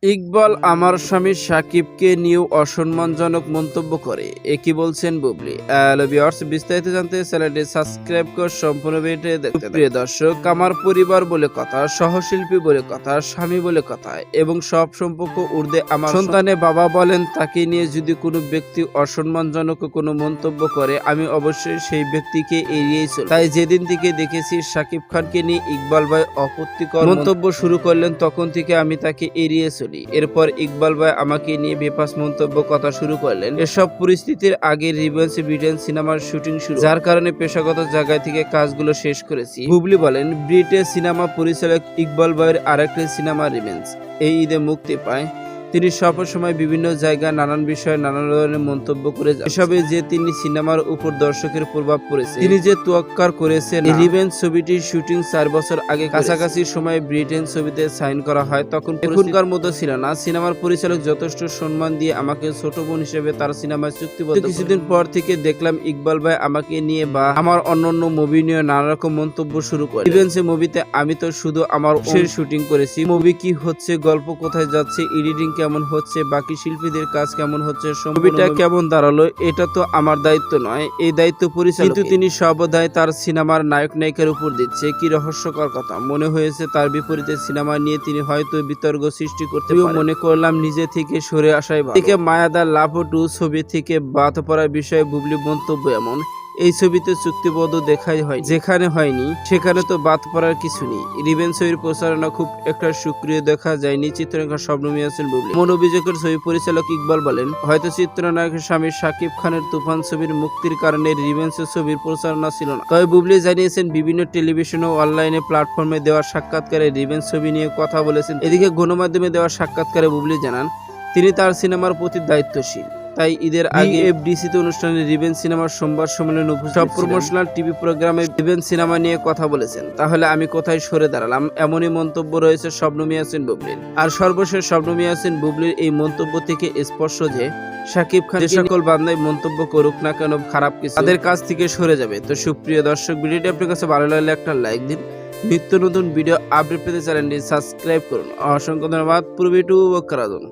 ইকবাল আমার স্বামী সাকিবকে নিয়েও অসম্মানজনক মন্তব্য করে। কি বলছেন বুবলি? ভিউয়ার্স, বিস্তারিত জানতে চ্যানেলটি সাবস্ক্রাইব করে সম্পূর্ণ ভিডিও দেখতে। প্রিয় দর্শক, আমার পরিবার বলে কথা, সহশিল্পী বলে কথা, স্বামী বলে কথা এবং সব সম্পর্ক ঊর্ধ্বে আমার সন্তানের বাবা বলেন। তাকে নিয়ে যদি কোনো ব্যক্তি অসম্মানজনক কোনো মন্তব্য করে, আমি অবশ্যই সেই ব্যক্তিকে এড়িয়েই চলি। তাই যেদিন থেকে দেখেছি সাকিব খানকে নিয়ে ইকবাল ভাই আপত্তিকর মন্তব্য শুরু করলেন, তখন থেকে আমি তাকে এড়িয়ে চলি। এরপর ইকবাল ভাই আমাকে নিয়ে বেফাস মন্তব্য কথা শুরু করলেন। এসব পরিস্থিতির আগে রিভেঞ্জ ব্রিটেন সিনেমার শুটিং শুরু, যার কারণে পেশাগত জায়গা থেকে কাজগুলো শেষ করেছি। বুবলি বলেন, ব্রিটেন সিনেমা পরিচালক ইকবাল ভাইয়ের আরেকটি সিনেমা রিভেঞ্জ এই ঈদে মুক্তি পায়। তিনি সবসময় বিভিন্ন জায়গায় নানান বিষয়ে নানান ধরনের মন্তব্য করে যান। এসবে যে তিনি সিনেমার উপর দর্শকের প্রভাব পড়েছে, তিনি যে তোয়াক্কার করেছেন। রিভেঞ্জ ছবিটির শুটিং 4 বছর আগে কাছাকাছি সময়ে ব্রিটেন ছবিতে সাইন করা হয়। তখন এখনকার মতো ছিল না। সিনেমার পরিচালক যথেষ্ট সম্মান দিয়ে আমাকে ছোট বোন হিসেবে তার সিনেমায় চুক্তিবদ্ধ। কিছুদিন পর থেকে দেখলাম ইকবাল ভাই আমাকে নিয়ে বা আমার অন্যান্য মুভি নিয়ে নানা রকম মন্তব্য শুরু করে। রিভেঞ্জ মুভিতে আমি তো শুধু আমার শুটিং করেছি। মুভি কি হচ্ছে, গল্প কোথায় যাচ্ছে, এডিটিং কেমন হচ্ছে, বাকি শিল্পীদের কাজ কেমন হচ্ছে, ছবিটা কেমন দাঁড়ালো, এটা তো আমার দায়িত্ব নয়, এই দায়িত্ব পরিচালক। কিন্তু তিনি সর্বদাই তার সিনেমার নায়ক নায়িকার উপর দিচ্ছে। কি রহস্যকর কথা। মনে হয়েছে তার বিপরীতে সিনেমা নিয়ে তিনি হয়তো বিতর্ক সৃষ্টি করতে পারেন। মনে করলাম নিজে থেকে সরে আসাই ভালো। থেকে মায়াদার লাভ 2 ছবি থেকে বাদ পড়ার বিষয়ে বুবলি মন্তব্য এমন, এই ছবিতে চুক্তিবদ্ধ দেখাই হয়, যেখানে হয়নি সেখানে তো বাদ পড়ার কিছু নেই। রিভেঞ্জ ছবির প্রচারণা খুব একটা সক্রিয় দেখা যায়নি। চিত্রনায়িকা শবনম ইয়াসমিন বুবলি। মন অভিযোগের ছবি পরিচালক ইকবাল বলেন, হয়তো চিত্রনায়কের স্বামী সাকিব খানের তুফান ছবির মুক্তির কারণে রিভেঞ্জ ছবির প্রচারণা ছিল না। তবে বুবলি জানিয়েছেন, বিভিন্ন টেলিভিশন ও অনলাইনে প্ল্যাটফর্মে দেওয়া সাক্ষাৎকারে রিভেঞ্জ ছবি নিয়ে কথা বলেছেন। এদিকে গণমাধ্যমে দেওয়া সাক্ষাৎকারে বুবলি জানান, তিনি তার সিনেমার প্রতি দায়িত্বশীল। তাই ঈদের আগে এফডিসিতে অনুষ্ঠানে রিভেঞ্জ সিনেমার সোমবার সম্মেলন সব প্রমোশনাল টিভি প্রোগ্রামে রিভেঞ্জ সিনেমা নিয়ে কথা বলেছেন। তাহলে আমি কোথায় সরে দাঁড়ালাম? এমনই মন্তব্য রয়েছে শবনম ইয়াসমিন বুবলির। আর সর্বশেষ শবনম ইয়াসমিন বুবলির এই মন্তব্য থেকে স্পষ্ট যে সাকিব খান যে সকল বান্দায় মন্তব্য করুক না কেন, খারাপ কিছু তাদের কাছ থেকে সরে যাবে। তো সুপ্রিয় দর্শক, ভিডিওটি আপনার কাছে ভালো লাগলে একটা লাইক দিন। নিত্য নতুন ভিডিও আপডেট পেতে চ্যানেলটি সাবস্ক্রাইব করুন। অসংখ্য ধন্যবাদ। পুরো ভিডিও করার জন্য।